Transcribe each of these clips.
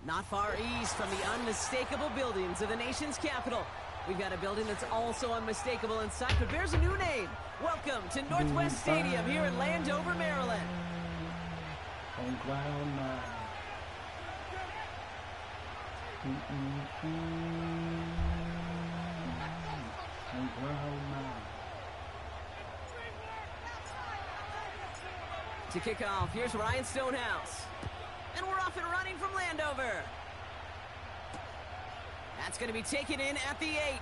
Not far east from the unmistakable buildings of the nation's capital. We've got a building that's also unmistakable inside, but bears a new name. Welcome to Northwest Stadium here in Landover, Maryland. On ground nine. On ground nine. To kick off, here's Ryan Stonehouse. And we're off and running from Landover. That's going to be taken in at the 8.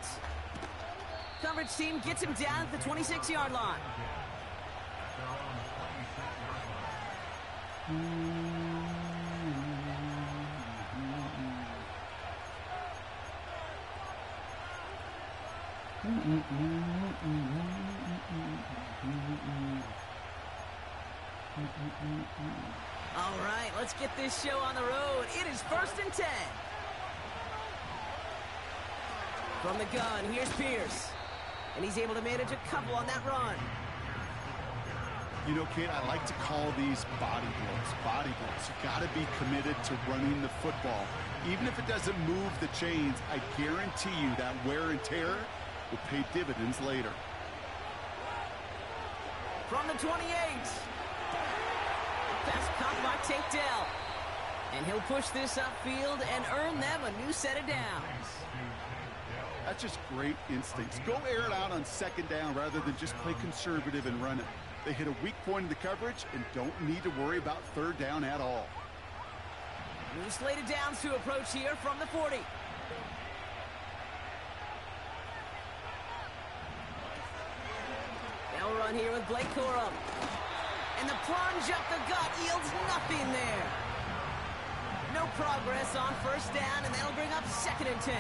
Coverage team gets him down at the 26-yard line. All right, let's get this show on the road. It is 1st and 10. From the gun, here's Pierce. And he's able to manage a couple on that run. You know, Kate, I like to call these body blows. Body blows. You got to be committed to running the football. Even if it doesn't move the chains, I guarantee you that wear and tear will pay dividends later. From the 28. Pass caught by Tank Dell. And he'll push this upfield and earn them a new set of downs. That's just great instincts. Go air it out on 2nd down rather than just play conservative and run it. They hit a weak point in the coverage and don't need to worry about 3rd down at all. New slated downs to approach here from the 40. They'll run here with Blake Corum. And the plunge up the gut yields nothing there. No progress on 1st down, and that'll bring up 2nd and 10.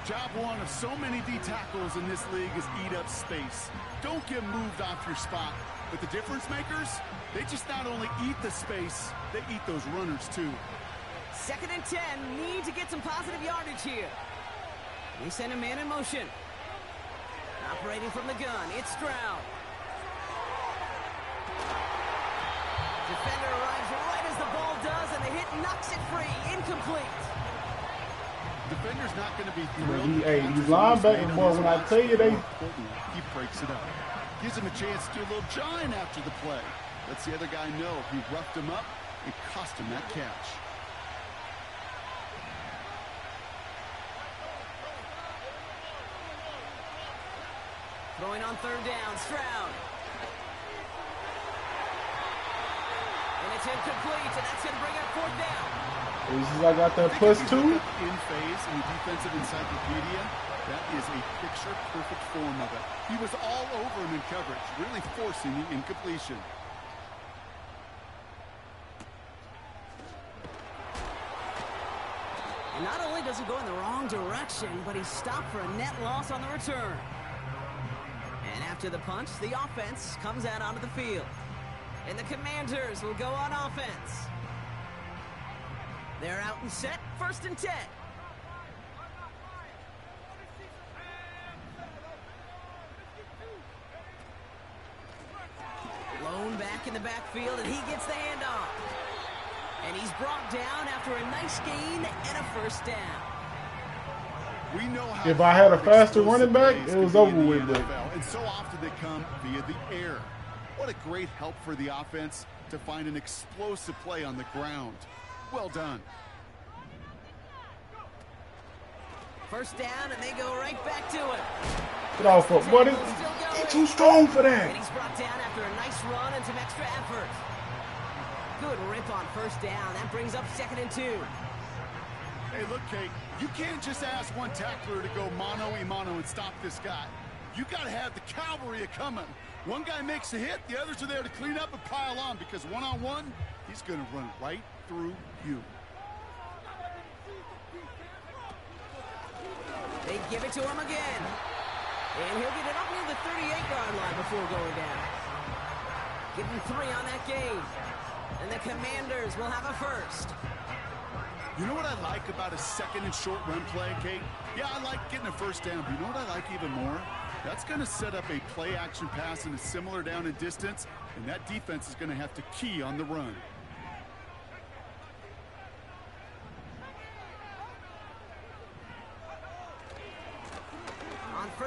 Job one of so many D tackles in this league is eat up space. Don't get moved off your spot. But the difference makers, they just not only eat the space, they eat those runners too. 2nd and 10, need to get some positive yardage here. We send a man in motion. Operating from the gun, it's Stroud. Defender arrives right as the ball does, and the hit knocks it free. Incomplete. Defender's not going to be thrilled. These linebackers, boy, when I tell you he breaks it up. Gives him a chance to do a little jawing after the play. Lets the other guy know he roughed him up and cost him that catch. Throwing on 3rd down, Stroud. And it's incomplete, and that's going to bring up 4th down. I got that +2. In phase in the defensive encyclopedia, that is a picture-perfect form of it. He was all over him in coverage, really forcing the incompletion. And not only does he go in the wrong direction, but he's stopped for a net loss on the return. And after the punch, the offense comes out onto the field. And the Commanders will go on offense. They're out and set, 1st and 10. Lone back in the backfield, and he gets the handoff. And he's brought down after a nice gain and a 1st down. We know how if I had a faster running back, it was over with. And so often they come via the air. What a great help for the offense to find an explosive play on the ground. Well done. 1st down, and they go right back to it. Get off of buddy. You're too strong for that. And he's brought down after a nice run and some extra effort. Good rip on 1st down. That brings up 2nd and 2. Hey, look, Kate, you can't just ask one tackler to go mano-a-mano and stop this guy. You got to have the cavalry coming. One guy makes a hit, the others are there to clean up and pile on, because one-on-one, he's going to run right through you. They give it to him again. And he'll get it up near the 38-yard line before going down. Give him 3 on that game. And the Commanders will have a 1st. You know what I like about a 2nd and short run play, Kate? Yeah, I like getting a 1st down, but you know what I like even more? That's going to set up a play-action pass in a similar down and distance, and that defense is going to have to key on the run.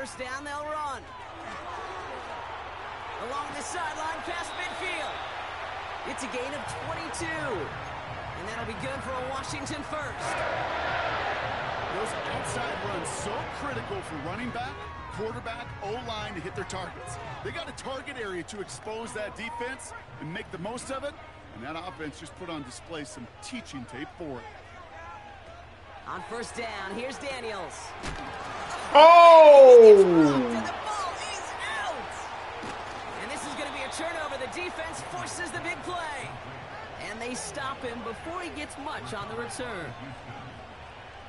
first down, they'll run. Along the sideline, past midfield. It's a gain of 22. And that'll be good for a Washington first. Those outside runs so critical for running back, quarterback, O-line to hit their targets. They got a target area to expose that defense and make the most of it. And that offense just put on display some teaching tape for it. On first down, here's Daniels. Oh! And the ball is out. And this is going to be a turnover. The defense forces the big play. And they stop him before he gets much on the return.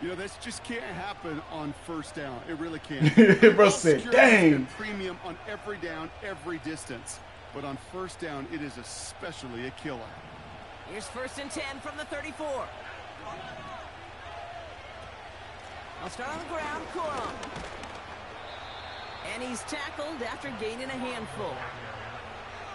You know, this just can't happen on first down. It really can't. Bro said, dang. Premium on every down, every distance. But on first down, it is especially a killer. Here's first and 10 from the 34. I'll start on the ground, Corum. And he's tackled after gaining a handful.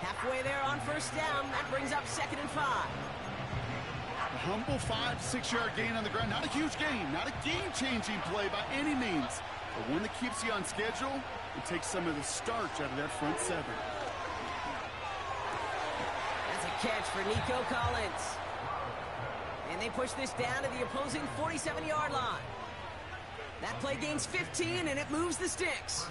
Halfway there on first down, that brings up 2nd and 5. A humble 5-6-yard gain on the ground. Not a huge gain, not a game-changing play by any means. But one that keeps you on schedule and takes some of the starch out of that front seven. That's a catch for Nico Collins. And they push this down to the opposing 47-yard line. That play gains 15, and it moves the sticks.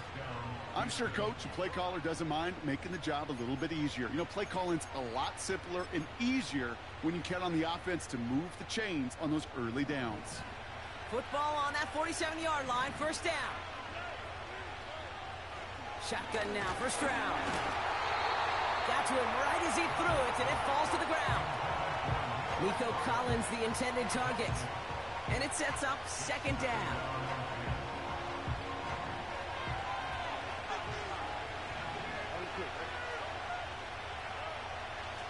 I'm sure Coach, the play caller, doesn't mind making the job a little bit easier. You know, play calling's a lot simpler and easier when you count on the offense to move the chains on those early downs. Football on that 47-yard line, first down. Shotgun now for Stroud. Got to him right as he threw it, and it falls to the ground. Nico Collins, the intended target. And it sets up 2nd down.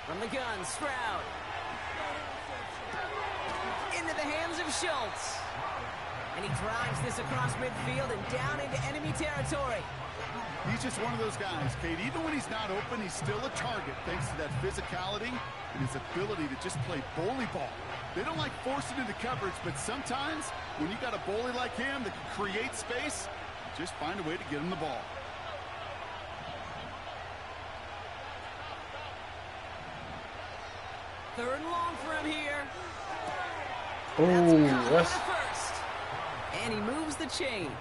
From the gun, Stroud. Into the hands of Schultz. And he drives this across midfield and down into enemy territory. He's just one of those guys, Kate. Even when he's not open, he's still a target thanks to that physicality and his ability to just play bully ball. They don't like forcing into coverage, but sometimes when you got a bully like him that can create space, just find a way to get him the ball. Third and long for him here. Oh, that's first. And he moves the chains.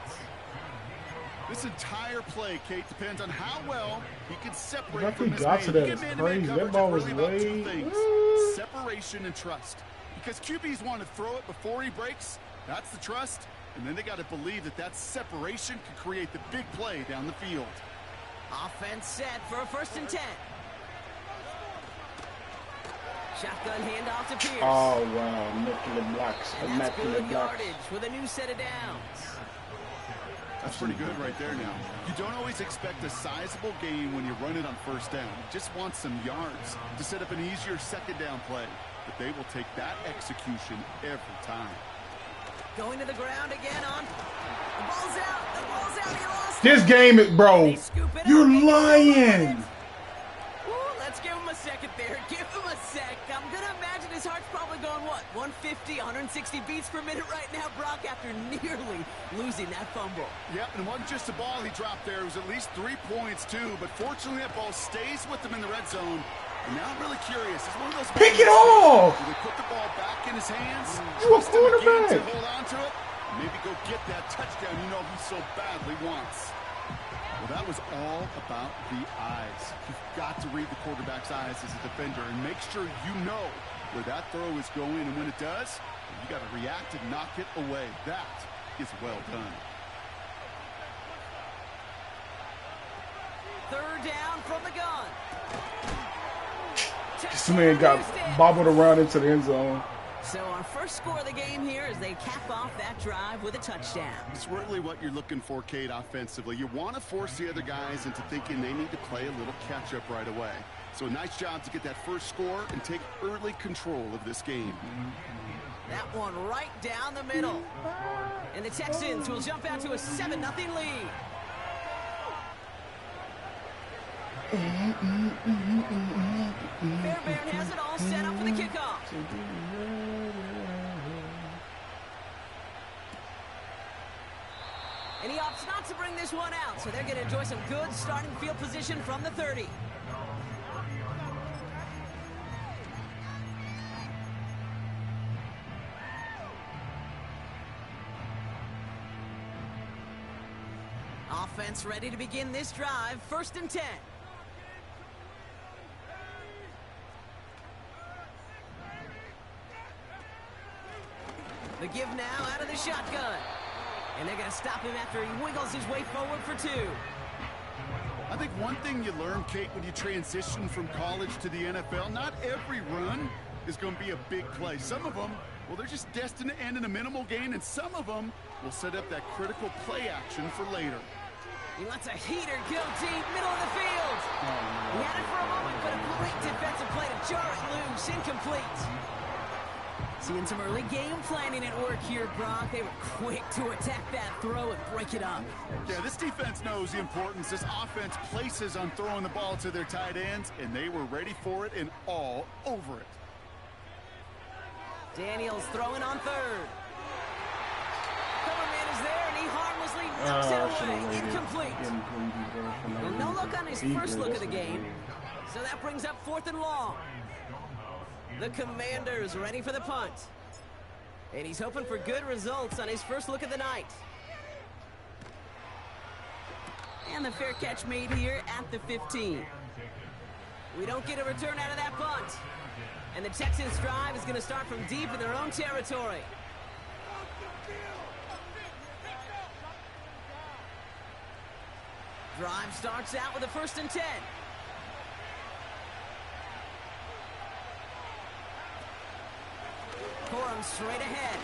This entire play, Kate, depends on how well he can separate Like from he his got man. to that Get is man-to-man crazy. coverage That ball is was really about two way- things. Separation and trust. Because QBs want to throw it before he breaks. That's the trust. And then they got to believe that that separation can create the big play down the field. Offense set for a first and 10. Shotgun handoff to Pierce. oh wow, Nicola Blacks, And that's Nicola good Blacks. yardage with a new set of downs. That's pretty good right there now. You don't always expect a sizable gain when you run it on first down. You just want some yards to set up an easier 2nd down play. But they will take that execution every time. Going to the ground again on. The ball's out. The ball's out. He lost This it. game is, bro. They scoop it You're up. They scoop lying. it. Ooh, let's give him a second there. Give him a sec. I'm going to imagine his heart's probably going, what, 150, 160 beats per minute right now, Brock, after nearly losing that fumble. Yep, and it wasn't just a ball he dropped there. It was at least 3 points, too. But fortunately, that ball stays with him in the red zone. And now I'm really curious. It's one of those Pick it moments, off. do they put the ball back in his hands? You a Trust him again quarterback. to hold on to it? Maybe go get that touchdown you know he so badly wants. Well, that was all about the eyes. You've got to read the quarterback's eyes as a defender and make sure you know where that throw is going. And when it does, you got to react and knock it away. That is well done. Third down from the gun. This man got bobbled around into the end zone. So our first score of the game here as they cap off that drive with a touchdown. It's really what you're looking for, Kate, offensively. You want to force the other guys into thinking they need to play a little catch-up right away. So a nice job to get that first score and take early control of this game. That one right down the middle. And the Texans will jump out to a 7-0 lead. Fairbairn has it all set up for the kickoff. And he opts not to bring this one out, so they're going to enjoy some good starting field position from the 30. Offense ready to begin this drive. 1st and 10. The give now out of the shotgun. And they're going to stop him after he wiggles his way forward for 2. I think one thing you learn, Kate, when you transition from college to the NFL, not every run is going to be a big play. Some of them, well, they're just destined to end in a minimal gain, and some of them will set up that critical play action for later. He wants a heater kill deep, middle of the field. He had it for a moment, but a great defensive play to jar it loose, incomplete. Seeing some early game planning at work here, Brock. They were quick to attack that throw and break it up. Yeah, this defense knows the importance this offense places on throwing the ball to their tight ends, and they were ready for it and all over it. Daniels throwing on 3rd. Cover man is there, and he harmlessly knocks it away. Incomplete. Well, no look on his first look of the game, so that brings up 4th and long. The Commanders ready for the punt. And he's hoping for good results on his first look of the night. And the fair catch made here at the 15. We don't get a return out of that punt. And the Texans' drive is going to start from deep in their own territory. Drive starts out with a 1st and 10. Corum straight ahead.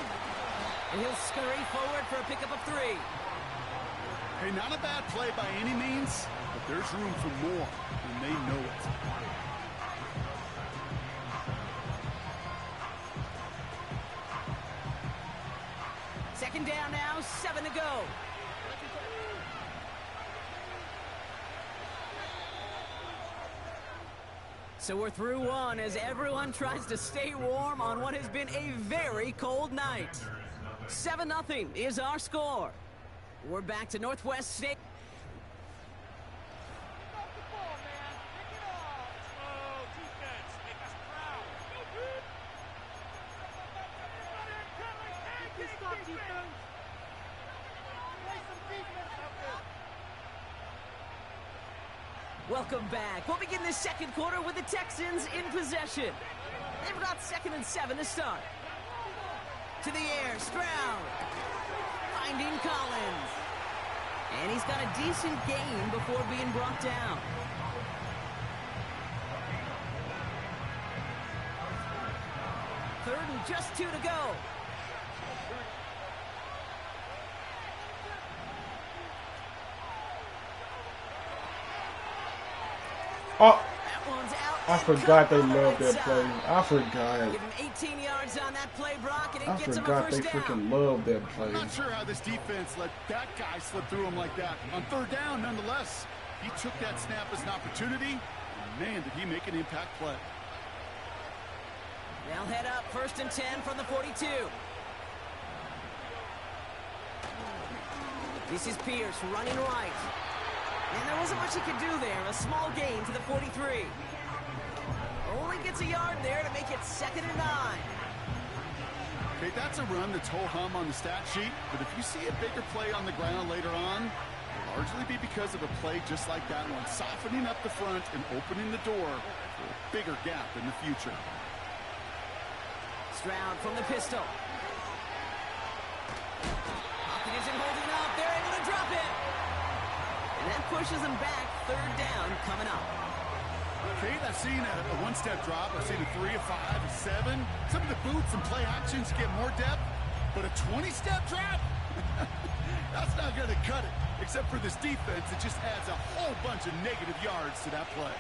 And he'll scurry forward for a pickup of 3. Hey, not a bad play by any means, but there's room for more, and they know it. Second down now, 7 to go. So we're through one as everyone tries to stay warm on what has been a very cold night. 7-0 is our score. We're back to Northwest State. Welcome back. We'll begin this second quarter with the Texans in possession. They've got 2nd and 7 to start. To the air, Stroud. Finding Collins. And he's got a decent gain before being brought down. Third and just 2 to go. Oh, I forgot they love that play. I forgot. Give him 18 yards on that play, Brock, and it gets him a forgot first they down. freaking love that play. I'm not sure how this defense let that guy slip through him like that. On 3rd down, nonetheless, he took that snap as an opportunity. And man, did he make an impact play. They'll head up 1st and 10 from the 42. This is Pierce running right. And there wasn't much he could do there. A small gain to the 43. Only gets a yard there to make it 2nd and 9. Okay, that's a run that's ho-hum on the stat sheet, but if you see a bigger play on the ground later on, it'll largely be because of a play just like that one, softening up the front and opening the door for a bigger gap in the future. Stroud from the pistol. Hopkins isn't holding up. They're able to drop it. And that pushes them back. 3rd down coming up. Okay, I've seen a one-step drop. I've seen a 3, a 5, a 7. Some of the boots and play actions get more depth, but a 20-step drop? That's not going to cut it. Except for this defense, it just adds a whole bunch of negative yards to that play.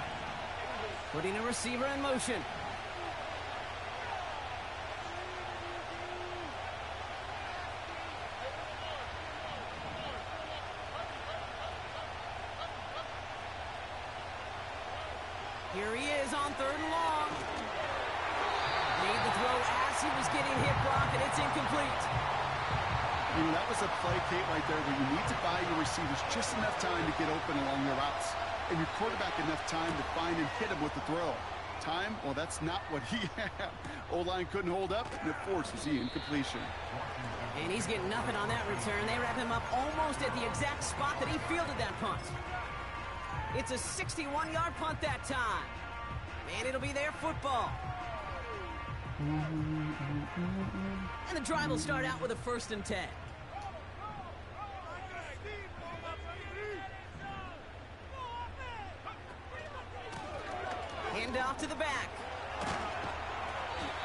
Putting a receiver in motion. Here he is on 3rd and long. Made the throw as he was getting hit, Brock, and it's incomplete. You know, that was a play, Kate, right there where you need to buy your receivers just enough time to get open along their routes, and your quarterback enough time to find and hit him with the throw. Time? Well, that's not what he had. O-line couldn't hold up, and it forces the incompletion. And he's getting nothing on that return. They wrap him up almost at the exact spot that he fielded that punt. It's a 61-yard punt that time. And it'll be their football. And the drive will start out with a 1st and 10. Hand off to the back.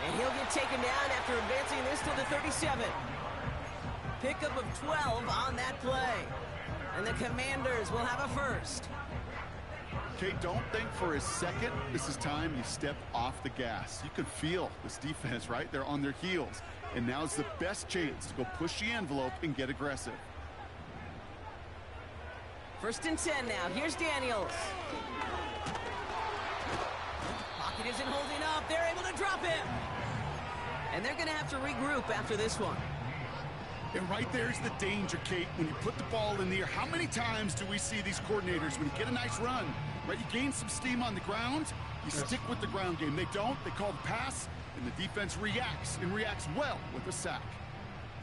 And he'll get taken down after advancing this to the 37. Pickup of 12 on that play. And the Commanders will have a 1st. Okay, don't think for a second this is time you step off the gas. You can feel this defense, right? They're on their heels. And now's the best chance to go push the envelope and get aggressive. 1st and 10 now. Here's Daniels. Pocket isn't holding up. They're able to drop him. And they're going to have to regroup after this one. And right there's the danger, Kate. When you put the ball in the air, how many times do we see these coordinators, when you get a nice run, right, you gain some steam on the ground, you stick with the ground game. They don't. They call the pass, and the defense reacts, and reacts well with a sack.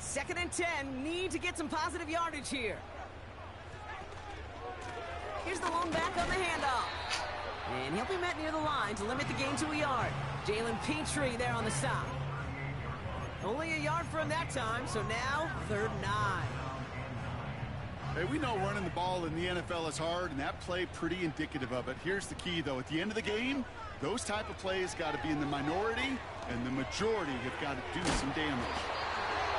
2nd and 10. Need to get some positive yardage here. Here's the lone back on the handoff. And he'll be met near the line to limit the gain to a yard. Jalen Petrie there on the stop. Only a yard from that time, so now 3rd and 9. Hey, we know running the ball in the NFL is hard, and that play pretty indicative of it. Here's the key, though. At the end of the game, those type of plays got to be in the minority, and the majority have got to do some damage.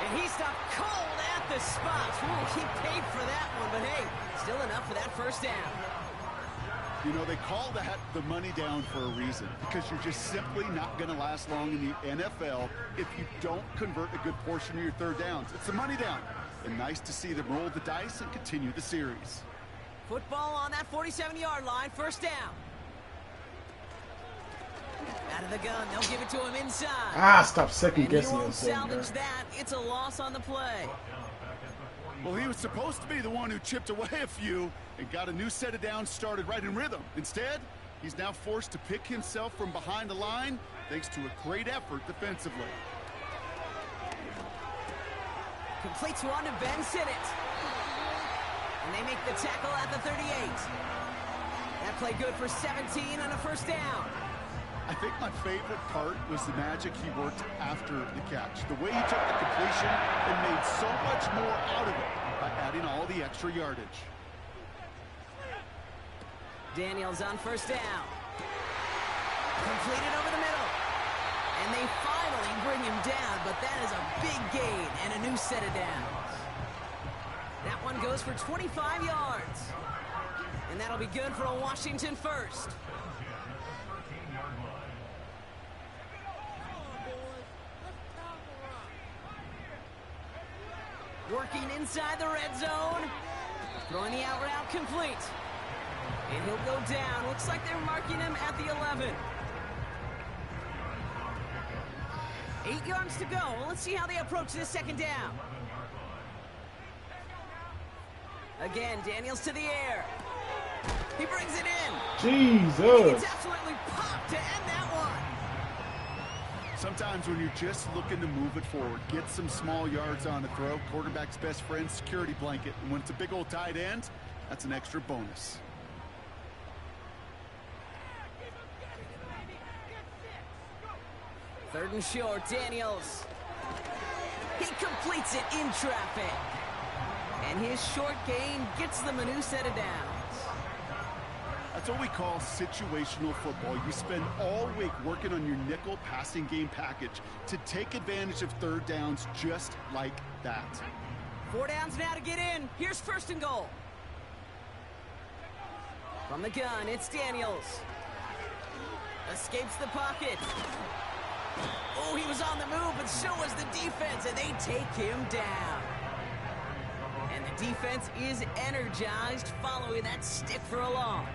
And he stopped cold at the spot. Ooh, he paid for that one, but hey, still enough for that 1st down. You know, they call that the money down for a reason, because you're just simply not going to last long in the NFL if you don't convert a good portion of your 3rd downs. It's the money down. And nice to see them roll the dice and continue the series. Football on that 47-yard line, 1st down. Out of the gun, they'll give it to him inside. Stop second guessing and he won't yourself. salvage that. It's a loss on the play. Well, he was supposed to be the one who chipped away a few and got a new set of downs started right in rhythm. Instead, he's now forced to pick himself from behind the line thanks to a great effort defensively. Completes one to Ben Sinnott. And they make the tackle at the 38. That play good for 17 on a 1st down. I think my favorite part was the magic he worked after the catch. The way he took the completion and made so much more out of it by adding all the extra yardage. Daniels on 1st down. Completed over the middle. And they finally bring him down, but that is a big gain and a new set of downs. That one goes for 25 yards. And that'll be good for a Washington 1st. Working inside the red zone. Throwing the out route complete. And he'll go down. Looks like they're marking him at the 11. 8 yards to go. Well, let's see how they approach this 2nd down. Again, Daniels to the air. He brings it in. Jesus. It's absolutely popped to end that one. Sometimes when you're just looking to move it forward, get some small yards on the throw, quarterback's best friend, security blanket. And when it's a big old tight end, that's an extra bonus. Third and short, Daniels. He completes it in traffic. And his short gain gets them a new set of downs. That's what we call situational football. You spend all week working on your nickel passing game package to take advantage of third downs just like that. 4 downs now to get in. Here's first and goal. From the gun, it's Daniels. Escapes the pocket. Oh, he was on the move, but so was the defense, and they take him down. And the defense is energized following that stick for a loss.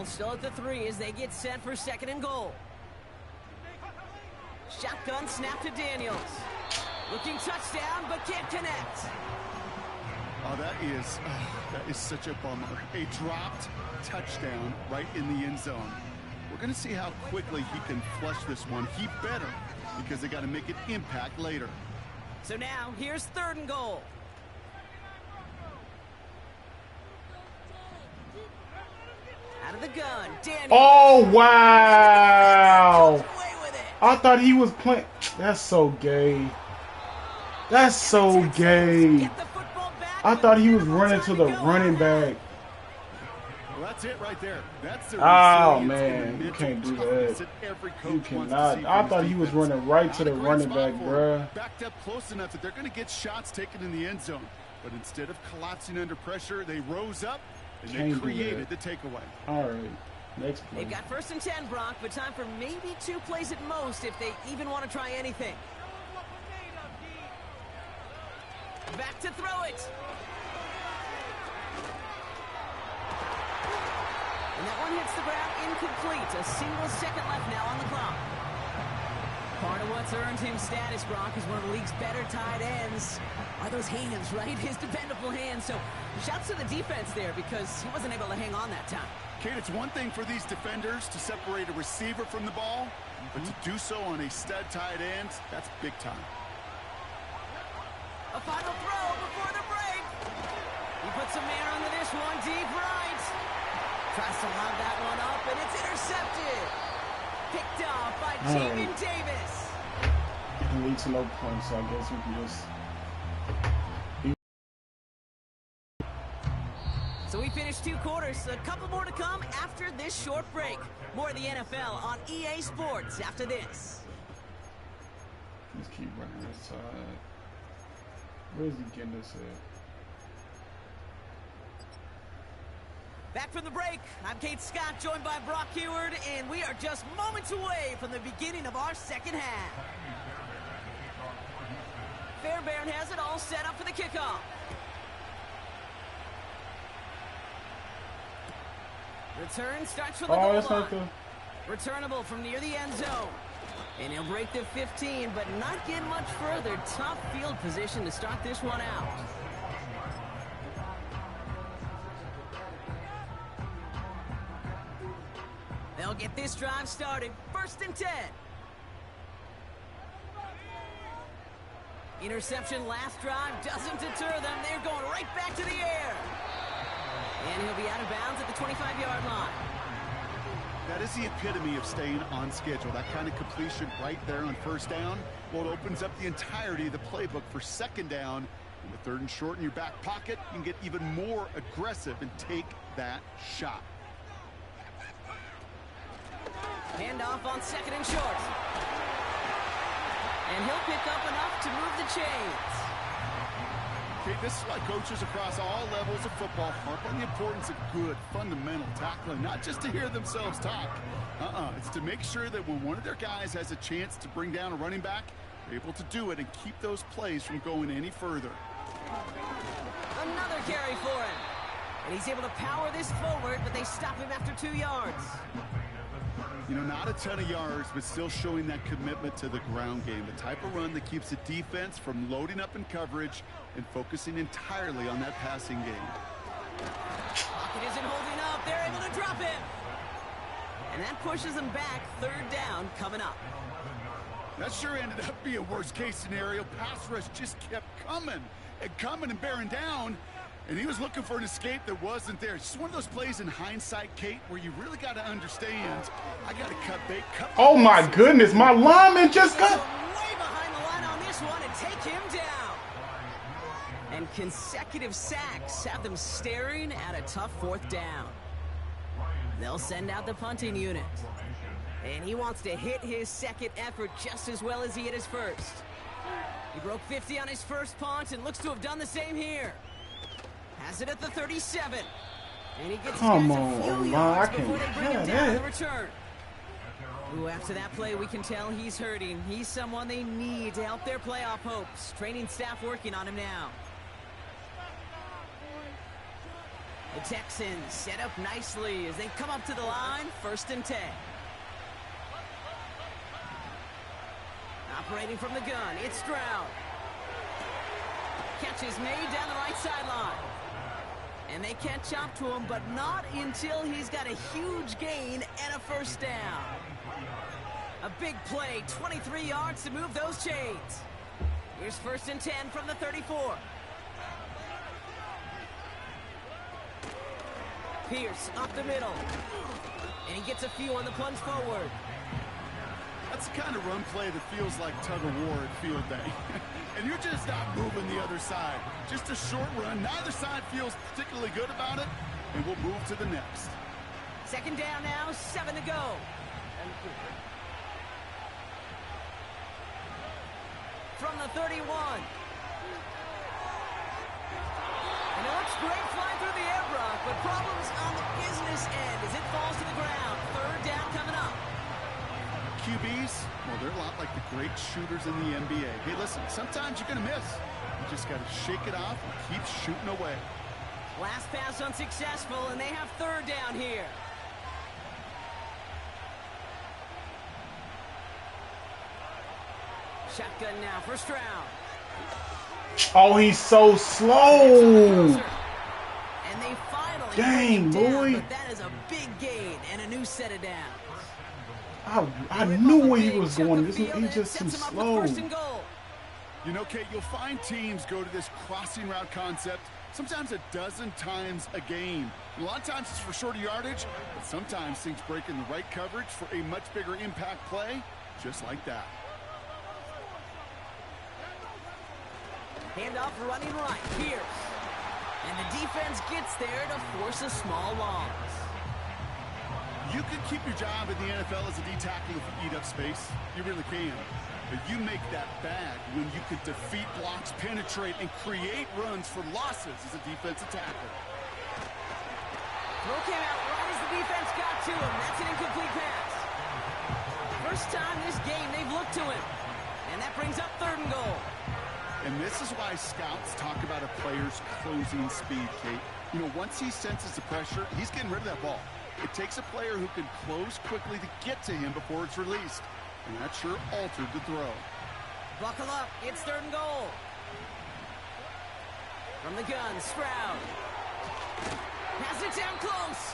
Ball still at the 3 as they get set for 2nd and goal. Shotgun snap to Daniels. Looking touchdown, but can't connect. Oh, that is such a bummer. A dropped touchdown right in the end zone. We're going to see how quickly he can flush this one. He better, because they got to make an impact later. So now, here's 3rd and goal. Out of the gun, Daniels. Oh, wow. I thought he was playing. That's so gay. That's so gay. I thought he was running to the running back. Well, that's it right there. That's the oh, man. You can't do that. You cannot. I thought he was running right to the running back, bruh. Backed up close enough that they're going to get shots taken in the end zone. But instead of collapsing under pressure, they rose up and they created the takeaway. All right. Next play. They've got 1st and 10, Brock, but time for maybe 2 plays at most if they even want to try anything. Back to throw it. And that one hits the ground incomplete. A single second left now on the clock. Part of what's earned him status, Brock, is one of the league's better tight ends. Are those hands, right? His dependable hands. So shouts to the defense there because he wasn't able to hang on that time. Kate, it's one thing for these defenders to separate a receiver from the ball, but to do so on a stud tight end, that's big time. A final throw before the break. He puts a man under this one deep right. Tries to lob that one up, and it's intercepted. Picked off by Tegan Davis. It can lead to no points, so I guess we can just... So we finished 2 quarters. A couple more to come after this short break. More of the NFL on EA Sports after this. Let's keep running this side. Where's he getting this at? Back from the break, I'm Kate Scott, joined by Brock Heward, and we are just moments away from the beginning of our 2nd half. Fairbairn has it all set up for the kickoff. Return starts from the goal line. Returnable from near the end zone. And he'll break the 15, but not get much further. Tough field position to start this one out. They'll get this drive started. 1st and 10. Interception last drive doesn't deter them. They're going right back to the air. And he'll be out of bounds at the 25-yard line. That is the epitome of staying on schedule. That kind of completion right there on 1st down. Well, it opens up the entirety of the playbook for 2nd down. In the 3rd and short in your back pocket, you can get even more aggressive and take that shot. Handoff on 2nd and short. And he'll pick up enough to move the chains. Okay, this is why coaches across all levels of football harp on the importance of good, fundamental tackling, not just to hear themselves talk. It's to make sure that when one of their guys has a chance to bring down a running back, they're able to do it and keep those plays from going any further. Another carry for him. And he's able to power this forward, but they stop him after 2 yards. You know, not a ton of yards, but still showing that commitment to the ground game. The type of run that keeps the defense from loading up in coverage and focusing entirely on that passing game. Pocket isn't holding up. They're able to drop him. And that pushes them back. 3rd down coming up. That sure ended up being a worst-case scenario. Pass rush just kept coming and bearing down. And he was looking for an escape that wasn't there. It's just one of those plays in hindsight, Kate, where you really got to understand, I got to cut bait. Oh, my goodness. My lineman just got... Way behind the line on this one and take him down. And consecutive sacks have them staring at a tough 4th down. They'll send out the punting unit. And he wants to hit his 2nd effort just as well as he hit his 1st. He broke 50 on his 1st punt and looks to have done the same here. Has it at the 37. And he gets a few yards before they bring him down on the return. Ooh, after that play, we can tell he's hurting. He's someone they need to help their playoff hopes. Training staff working on him now. The Texans set up nicely as they come up to the line, 1st and 10. Operating from the gun, it's Stroud. Catch is made down the right sideline. And they catch up to him, but not until he's got a huge gain and a 1st down. A big play, 23 yards to move those chains. Here's 1st and 10 from the 34. Pierce up the middle. And he gets a few on the plunge forward. That's the kind of run play that feels like tug-of-war at field day. And you're just not moving the other side. Just a short run. Neither side feels particularly good about it. And we'll move to the next. 2nd down now, 7 to go. From the 31. And it looks great flying through the air, Brock, but problems on the business end as it falls to the ground. 3rd down coming up. QBs, well, they're a lot like the great shooters in the NBA. Hey, listen, sometimes you're going to miss. You just got to shake it off and keep shooting away. Last pass unsuccessful, and they have 3rd down here. Shotgun now for Stroud. Oh, he's so slow. And they finally Dang, down, boy. but that is a big gain and a new set of downs. I knew where he was going. He's just too slow. You know, Kate, you'll find teams go to this crossing route concept sometimes a dozen times a game. And a lot of times it's for shorter yardage, but sometimes things break in the right coverage for a much bigger impact play, just like that. Handoff running right. Pierce. And the defense gets there to force a small loss. You can keep your job in the NFL as a D tackle if you eat up space. You really can. But you make that bad when you can defeat blocks, penetrate, and create runs for losses as a defensive tackle. Throw came out right as the defense got to him. That's an incomplete pass. First time this game they've looked to him. And that brings up 3rd and goal. And this is why scouts talk about a player's closing speed, Kate. You know, once he senses the pressure, he's getting rid of that ball. It takes a player who can close quickly to get to him before it's released. And that sure altered the throw. Buckle up. It's 3rd and goal. From the gun, Stroud. Pass it down close.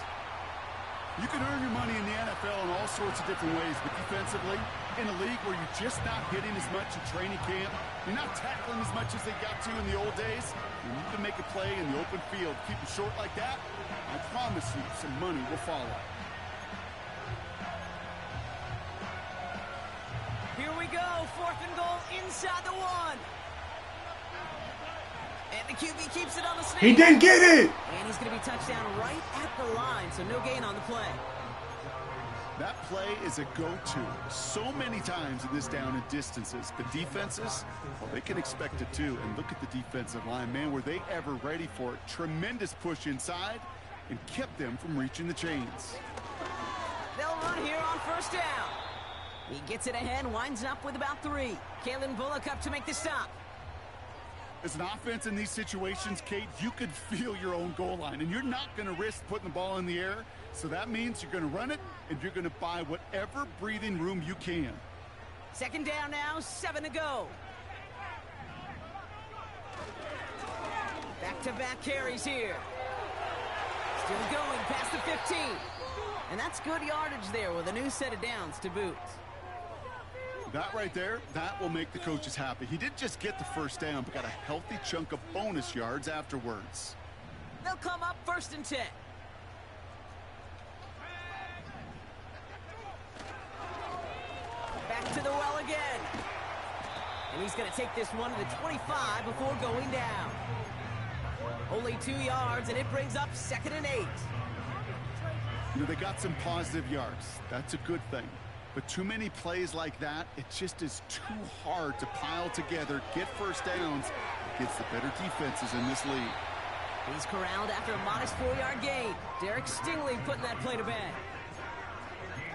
You can earn your money in the NFL in all sorts of different ways, but defensively, in a league where you're just not hitting as much in training camp, you're not tackling as much as they got to in the old days, and you can make a play in the open field. Keep it short like that, I promise you some money will follow. Here we go, 4th and goal inside the 1. And the QB keeps it on the sneak. He didn't get it. And he's going to be touched down right at the line, so no gain on the play. That play is a go-to so many times in this down and distances. But defenses, well, they can expect it too. And look at the defensive line, man. Were they ever ready for it? Tremendous push inside and kept them from reaching the chains. They'll run here on 1st down. He gets it ahead, winds up with about 3. Kalen Bullock up to make the stop. As an offense in these situations, Kate, you could feel your own goal line, and you're not going to risk putting the ball in the air. So that means you're going to run it, and you're going to buy whatever breathing room you can. 2nd down now, 7 to go. Back-to-back carries here. Still going past the 15. And that's good yardage there with a new set of downs to boot. That right there, that will make the coaches happy. He didn't just get the 1st down, but got a healthy chunk of bonus yards afterwards. They'll come up 1st and 10. Back to the well again. And he's going to take this one to the 25 before going down. Only 2 yards, and it brings up 2nd and 8. You know, they got some positive yards. That's a good thing. But too many plays like that, it just is too hard to pile together, get 1st downs against the better defenses in this league. He's corralled after a modest 4-yard gain. Derek Stingley putting that play to bed.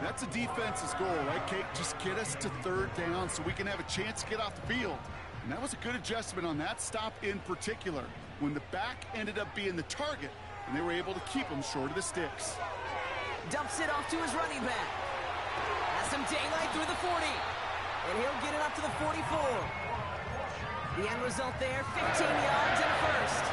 That's a defense's goal, right, Kate? Just get us to 3rd down so we can have a chance to get off the field. And that was a good adjustment on that stop in particular. When the back ended up being the target, and they were able to keep him short of the sticks. Dumps it off to his running back. Has some daylight through the 40. And he'll get it up to the 44. The end result there, 15 yards and a first.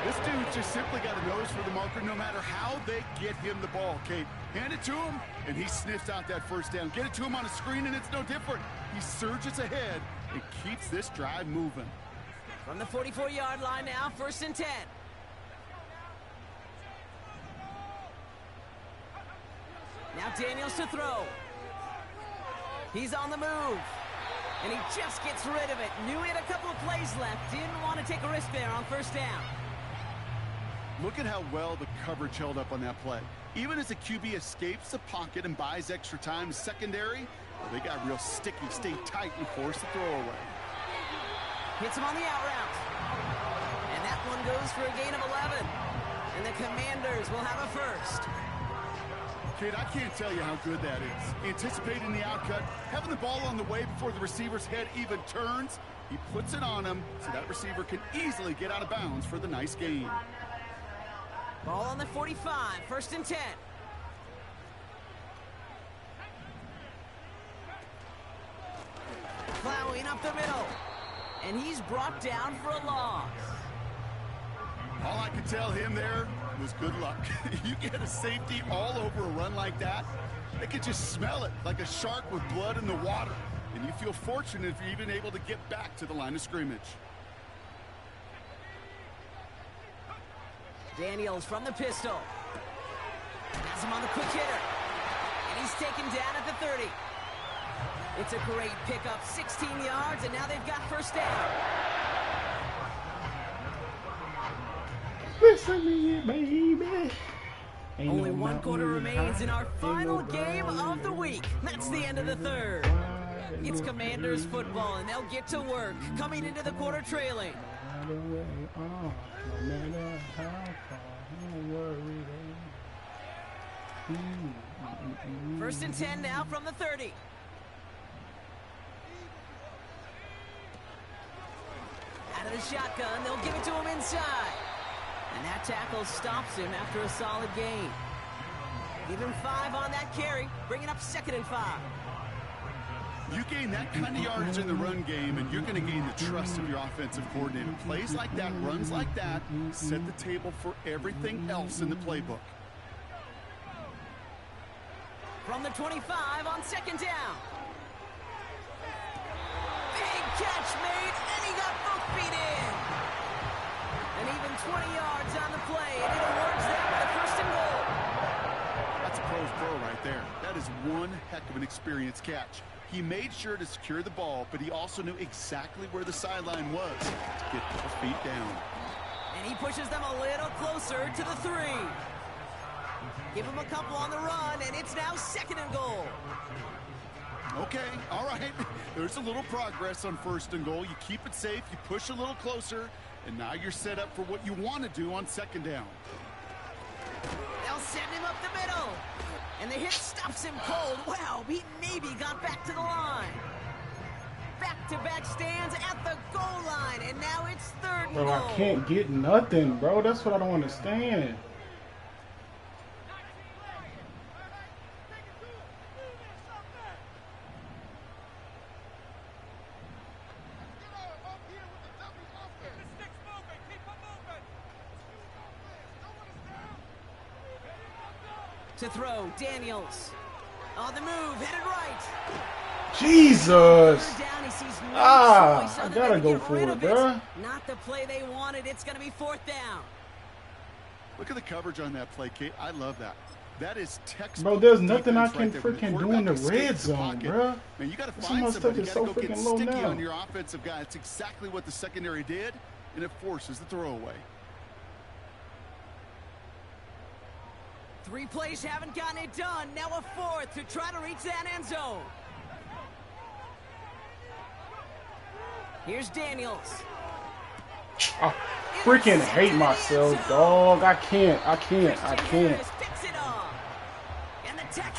This dude just simply got a nose for the marker no matter how they get him the ball, Kate. Hand it to him, and he sniffs out that first down. Get it to him on a screen, and it's no different. He surges ahead and keeps this drive moving. From the 44-yard line now, 1st and 10. Now Daniels to throw. He's on the move. And he just gets rid of it. Knew he had a couple of plays left. Didn't want to take a risk there on 1st down. Look at how well the coverage held up on that play. Even as the QB escapes the pocket and buys extra time, secondary, well, they got real sticky, stay tight, and force the throw away. Hits him on the out route. And that one goes for a gain of 11. And the Commanders will have a first. Kid, I can't tell you how good that is. Anticipating the outcut, having the ball on the way before the receiver's head even turns. He puts it on him so that receiver can easily get out of bounds for the nice gain. Ball on the 45, 1st and 10. Plowing up the middle. And he's brought down for a loss. All I could tell him there was good luck. You get a safety all over a run like that, they could just smell it like a shark with blood in the water. And you feel fortunate if you're even able to get back to the line of scrimmage. Daniels from the pistol. Has him on the quick hitter. And he's taken down at the 30. It's a great pickup, 16 yards, and now they've got 1st down. Listen to me, baby. Only 1 quarter remains in our final game of the week. That's the end of the 3rd. It's Commanders football, and they'll get to work, coming into the quarter trailing. First and 10 now from the 30. Out of the shotgun, they'll give it to him inside. And that tackle stops him after a solid gain. Give him 5 on that carry, bringing up 2nd and 5. You gain that kind of yardage in the run game, and you're going to gain the trust of your offensive coordinator. Plays like that, runs like that, set the table for everything else in the playbook. From the 25 on 2nd down. Big catch made, and he got both feet in. And even 20 yards on the play, and it awards them the 1st and goal. That's a pro's pro right there. That is one heck of an experienced catch. He made sure to secure the ball, but he also knew exactly where the sideline was to get both feet down. And he pushes them a little closer to the 3. Give him a couple on the run, and it's now 2nd and goal. Okay, all right. There's a little progress on 1st and goal. You keep it safe, you push a little closer, and now you're set up for what you want to do on 2nd down. They'll send him up the middle. And the hit stops him cold. Wow, he maybe got back to the line. Back-to-back stands at the goal line, and now it's 3rd and goal. Bro, I can't get nothing, bro. That's what I don't understand. To throw, Daniels. On the move, headed right. Jesus. Down, he sees no choice I gotta go for it, bruh. Not the play they wanted. It's going to be 4th down. Look at the coverage on that play, Kate. I love that. That is textbook. Bro, there's nothing I can right freaking do in the red zone, bruh. Man, you got to Some find of my stuff somebody. You is got to so go get freaking low sticky now. on your offensive guy. It's exactly what the secondary did, and it forces the throwaway. 3 plays haven't gotten it done. Now a 4th to try to reach that end zone. Here's Daniels. I freaking hate myself, dog. I can't.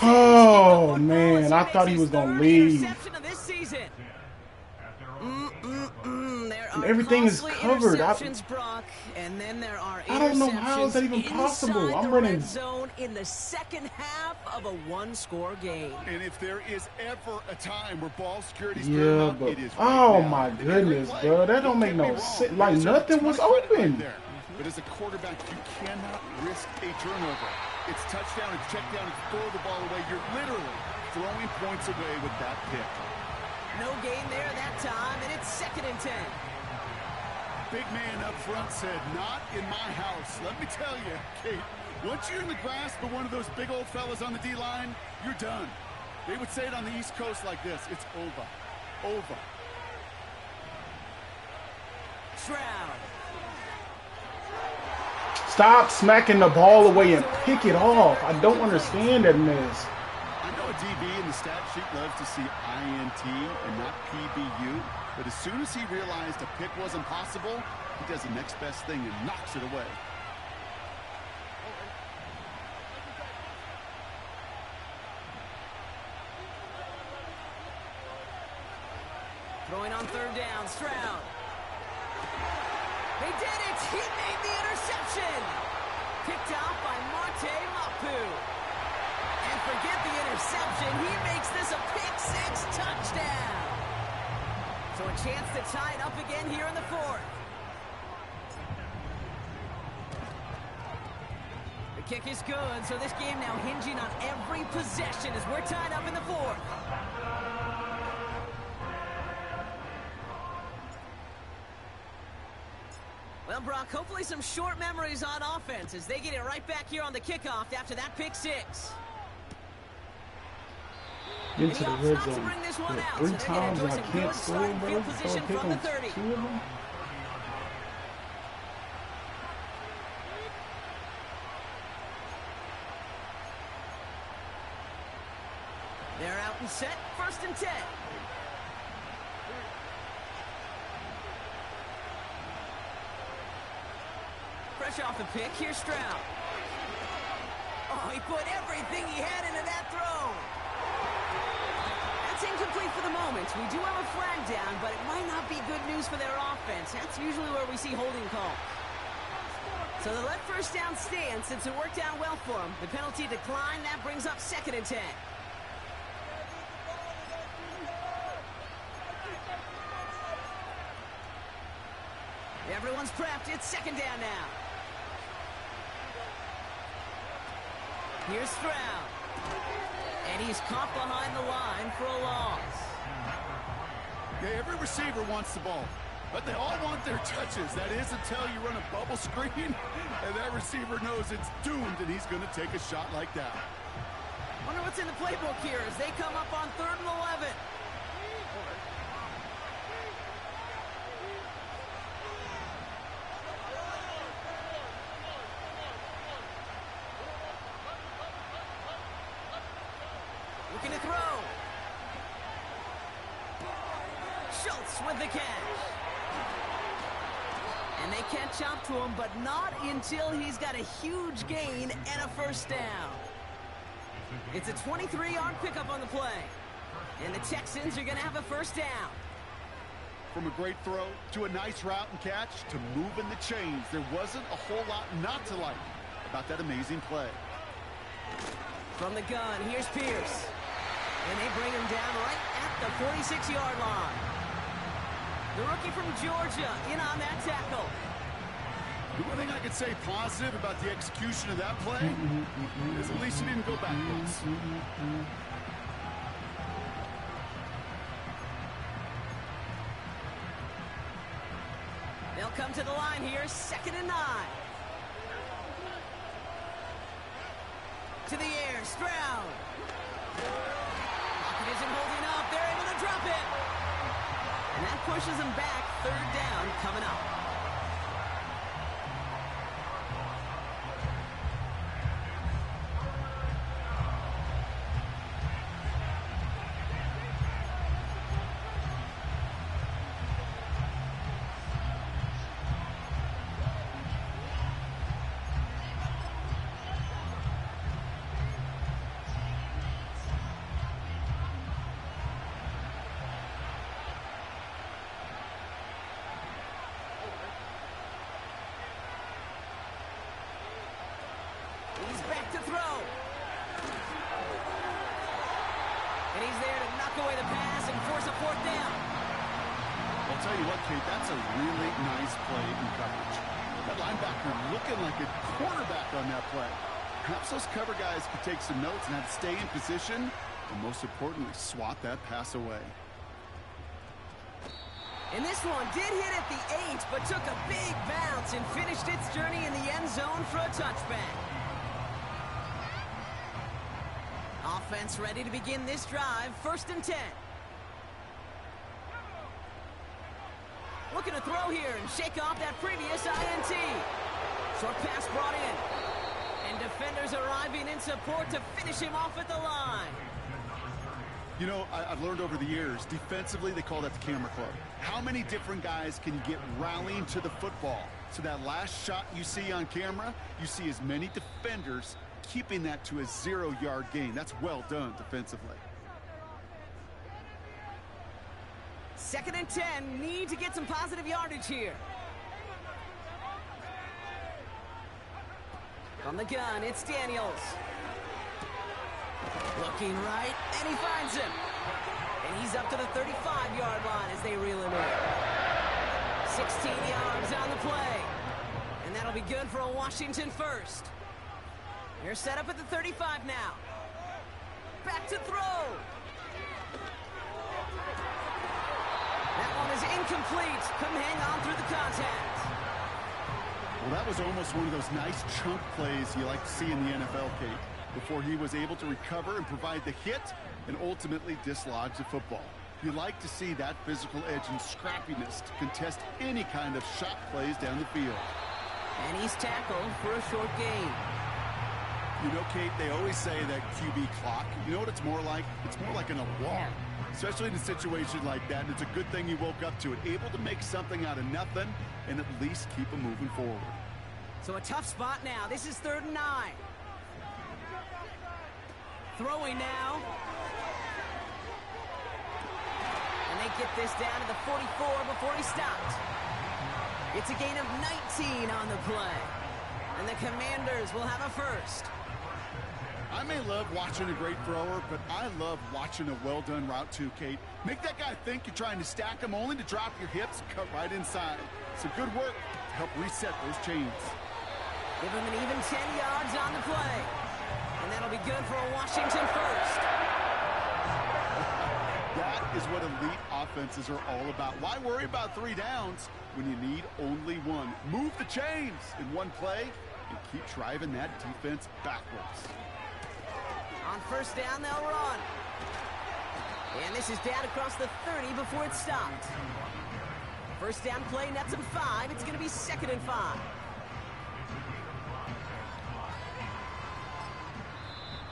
Oh, man. I thought he was going to leave. There And are everything is costly covered. interceptions, Brock, and then there are I don't know how is that even interceptions possible. inside I'm the running. red zone in the second half of a one-score game. And if there is ever a time where ball security's Yeah, but it is oh now. my goodness, bro, that don't make no sense. Like nothing was open. Right there. But as a quarterback, you cannot risk a turnover. It's touchdown, it's check down, it's throw the ball away. You're literally throwing points away with that pick. No gain there that time, and it's 2nd and 10. Big man up front said, not in my house. Let me tell you, Kate, once you're in the grasp of one of those big old fellas on the D-line, you're done. They would say it on the East Coast like this, it's over. Over. Stroud. Stop smacking the ball away and pick it off. I don't understand that miss. I know a DB in the stat sheet loves to see INT and not PBU, but as soon as he realized a pick wasn't possible, he does the next best thing and knocks it away. Throwing on 3rd down, Stroud. They did it! He made the interception! Picked out by Marte Mapu. And forget the interception, he makes this a pick-6 touchdown! So a chance to tie it up again here in the 4th. The kick is good, so this game now hinging on every possession as we're tied up in the 4th. Well, Brock, hopefully some short memories on offense as they get it right back here on the kickoff after that pick-6. Into the red zone. Bring this one out, 3 so times and I can't score, bro. Position So from the 30. 2 of them. They're out and set, 1st and 10. Fresh off the pick, here's Stroud. Oh, he put everything he had into that throw. That's incomplete for the moment. We do have a flag down, but it might not be good news for their offense. That's usually where we see holding calls. So they let 1st down stand since it worked out well for them. The penalty declined. That brings up 2nd and 10. Everyone's prepped. It's 2nd down now. Here's Stroud. And he's caught behind the line for a loss. Yeah, every receiver wants the ball, but they all want their touches. That is until you run a bubble screen, and that receiver knows it's doomed, and he's going to take a shot like that. Wonder what's in the playbook here as they come up on 3rd and 11. Looking to throw. Schultz with the catch. And they catch up to him, but not until he's got a huge gain and a 1st down. It's a 23-yard pickup on the play. And the Texans are going to have a 1st down. From a great throw to a nice route and catch to moving the chains, there wasn't a whole lot not to like about that amazing play. From the gun, here's Pierce. And they bring him down right at the 46-yard line. The rookie from Georgia in on that tackle. The one thing I could say positive about the execution of that play is at least he didn't go backwards. They'll come to the line here, 2nd and 9. To the air, Stroud. Lockett isn't holding up. They're able to drop it. And that pushes them back. 3rd down coming up. I'll tell you what, Kate, that's a really nice play in coverage. That linebacker looking like a quarterback on that play. Perhaps those cover guys could take some notes and have to stay in position, and most importantly, swat that pass away. And this one did hit at the 8, but took a big bounce and finished its journey in the end zone for a touchback. Offense ready to begin this drive, 1st and 10. Looking to throw here and shake off that previous INT. Short pass brought in. And defenders arriving in support to finish him off at the line. You know, I've learned over the years, defensively, they call that the camera club. How many different guys can you get rallying to the football? So that last shot you see on camera, you see as many defenders keeping that to a 0-yard gain. That's well done defensively. 2nd and 10, need to get some positive yardage here. From the gun, it's Daniels. Looking right, and he finds him. And he's up to the 35-yard line as they reel him in. 16 yards on the play. And that'll be good for a Washington first. They're set up at the 35 now. Back to throw. That one is incomplete. Couldn't hang on through the contact. Well, that was almost one of those nice chunk plays you like to see in the NFL, Kate, before he was able to recover and provide the hit and ultimately dislodge the football. You like to see that physical edge and scrappiness to contest any kind of shot plays down the field. And he's tackled for a short gain. You know, Kate, they always say that QB clock, you know what it's more like? It's more like an alarm, especially in a situation like that. And it's a good thing you woke up to it, able to make something out of nothing and at least keep them moving forward. So a tough spot now. This is 3rd and 9. Throwing now. And they get this down to the 44 before he stopped. It's a gain of 19 on the play. And the Commanders will have a first. I may love watching a great thrower, but I love watching a well-done route too, Kate. Make that guy think you're trying to stack him only to drop your hips and cut right inside. Some good work to help reset those chains. Give him an even 10 yards on the play. And that'll be good for a Washington first. That is what elite offenses are all about. Why worry about 3 downs when you need only 1? Move the chains in one play and keep driving that defense backwards. On 1st down, they'll run. And this is down across the 30 before it's stopped. 1st down play, nets him 5. It's going to be 2nd and 5.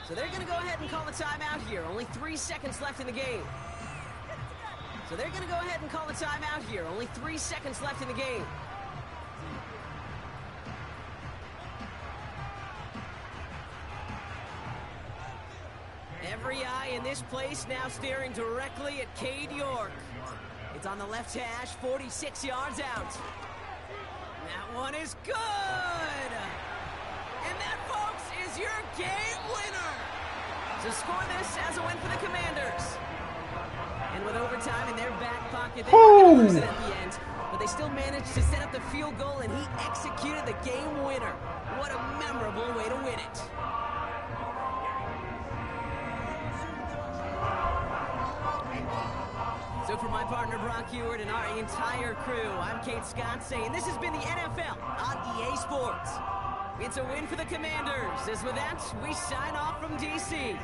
So they're going to go ahead and call a timeout here. Only 3 seconds left in the game. So they're going to go ahead and call a timeout here. Only 3 seconds left in the game. Every eye in this place now staring directly at Cade York. It's on the left hash, 46 yards out. That one is good! And that, folks, is your game winner! To score this as a win for the Commanders. And with overtime in their back pocket, they were going to lose it at the end. But they still managed to set up the field goal, and he executed the game winner. What a memorable way to win it. So for my partner Brock Ewart and our entire crew, I'm Kate Scott saying this has been the NFL on EA Sports. It's a win for the Commanders. As with that, we sign off from DC.